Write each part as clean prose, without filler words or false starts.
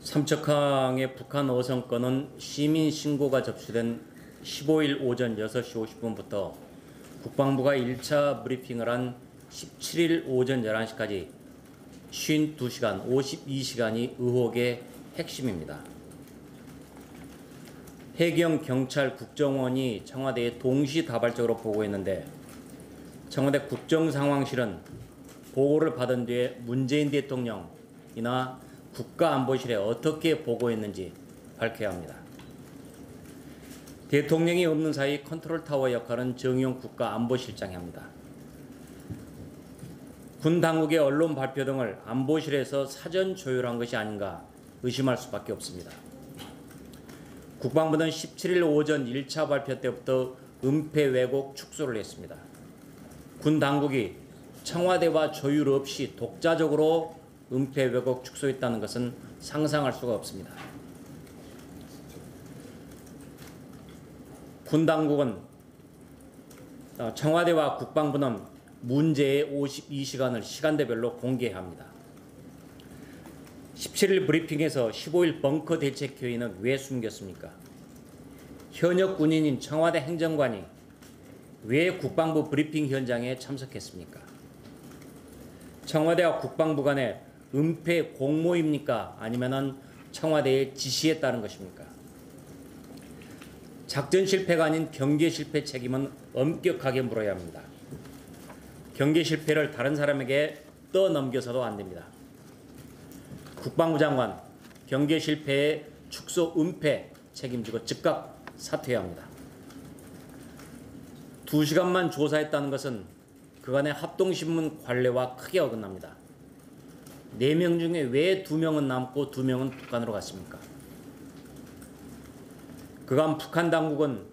삼척항의 북한 어선권은 시민 신고가 접수된 15일 오전 6시 50분부터 국방부가 1차 브리핑을 한 17일 오전 11시까지 52시간, 52시간이 의혹의 핵심입니다. 해경, 경찰, 국정원이 청와대에 동시다발적으로 보고했는데 청와대 국정상황실은 보고를 받은 뒤에 문재인 대통령이나 국가안보실에 어떻게 보고했는지 밝혀야 합니다. 대통령이 없는 사이 컨트롤타워 역할은 정의용 국가안보실장이 합니다. 군 당국의 언론 발표 등을 안보실에서 사전 조율한 것이 아닌가 의심할 수밖에 없습니다. 국방부는 17일 오전 1차 발표 때부터 은폐 왜곡 축소를 했습니다. 군 당국이 청와대와 조율 없이 독자적으로 은폐 왜곡 축소했다는 것은 상상할 수가 없습니다. 군 당국은 청와대와 국방부는 문제의 52시간을 시간대별로 공개해야 합니다. 17일 브리핑에서 15일 벙커 대책회의는 왜 숨겼습니까? 현역 군인인 청와대 행정관이 왜 국방부 브리핑 현장에 참석했습니까? 청와대와 국방부 간의 은폐 공모입니까? 아니면은 청와대의 지시에 따른 것입니까? 작전 실패가 아닌 경계 실패 책임은 엄격하게 물어야 합니다. 경계 실패를 다른 사람에게 떠넘겨서도 안 됩니다. 국방부 장관, 경계 실패의 축소 은폐 책임지고 즉각 사퇴해야 합니다. 2시간만 조사했다는 것은 그간의 합동신문 관례와 크게 어긋납니다. 4명 중에 왜 2명은 남고 2명은 북한으로 갔습니까? 그간 북한 당국은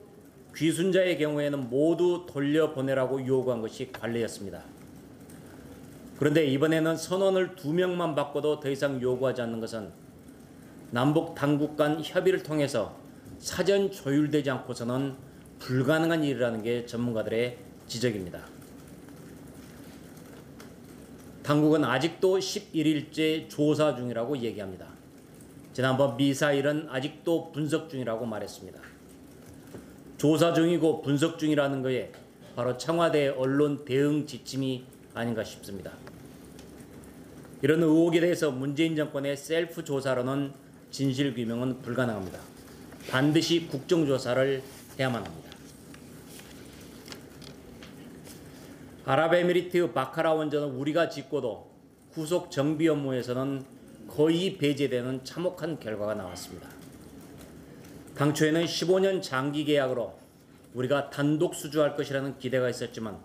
귀순자의 경우에는 모두 돌려보내라고 요구한 것이 관례였습니다. 그런데 이번에는 선언을 2명만 받고도 더 이상 요구하지 않는 것은 남북 당국 간 협의를 통해서 사전 조율되지 않고서는 불가능한 일이라는 게 전문가들의 지적입니다. 당국은 아직도 11일째 조사 중이라고 얘기합니다. 지난번 미사일은 아직도 분석 중이라고 말했습니다. 조사 중이고 분석 중이라는 것에 바로 청와대의 언론 대응 지침이 아닌가 싶습니다. 이런 의혹에 대해서 문재인 정권의 셀프 조사로는 진실규명은 불가능합니다. 반드시 국정조사를 해야만 합니다. 아랍에미리트 바카라 원전은 우리가 짓고도 후속 정비 업무에서는 거의 배제되는 참혹한 결과가 나왔습니다. 당초에는 15년 장기 계약으로 우리가 단독 수주할 것이라는 기대가 있었지만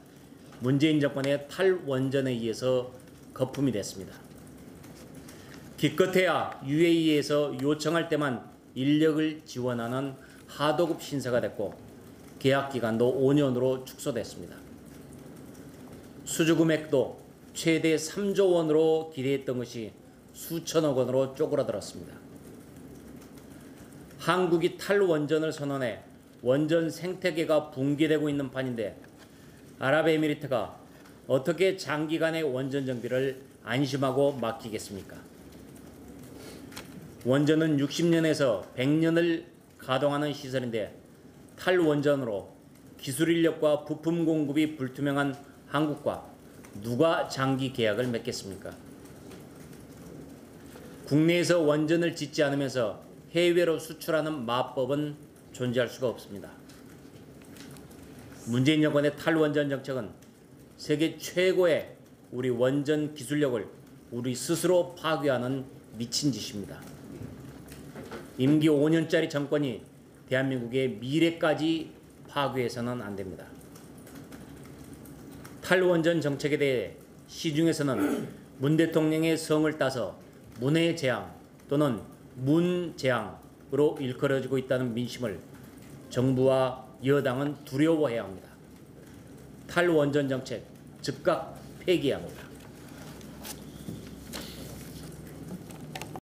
문재인 정권의 탈원전에 의해서 거품이 됐습니다. 기껏해야 UAE에서 요청할 때만 인력을 지원하는 하도급 신세가 됐고 계약 기간도 5년으로 축소됐습니다. 수주 금액도 최대 3조 원으로 기대했던 것이 수천억 원으로 쪼그라들었습니다. 한국이 탈원전을 선언해 원전 생태계가 붕괴되고 있는 판인데 아랍에미리트가 어떻게 장기간의 원전 정비를 안심하고 맡기겠습니까? 원전은 60년에서 100년을 가동하는 시설인데 탈원전으로 기술 인력과 부품 공급이 불투명한 한국과 누가 장기 계약을 맺겠습니까? 국내에서 원전을 짓지 않으면서 해외로 수출하는 마법은 존재할 수가 없습니다. 문재인 정권의 탈원전 정책은 세계 최고의 우리 원전 기술력을 우리 스스로 파괴하는 미친 짓입니다. 임기 5년짜리 정권이 대한민국의 미래까지 파괴해서는 안 됩니다. 탈원전 정책에 대해 시중에서는 문 대통령의 성을 따서 문의 재앙 또는 문재앙으로 일컬어지고 있다는 민심을 정부와 여당은 두려워해야 합니다. 탈원전 정책 즉각 폐기해야 합니다.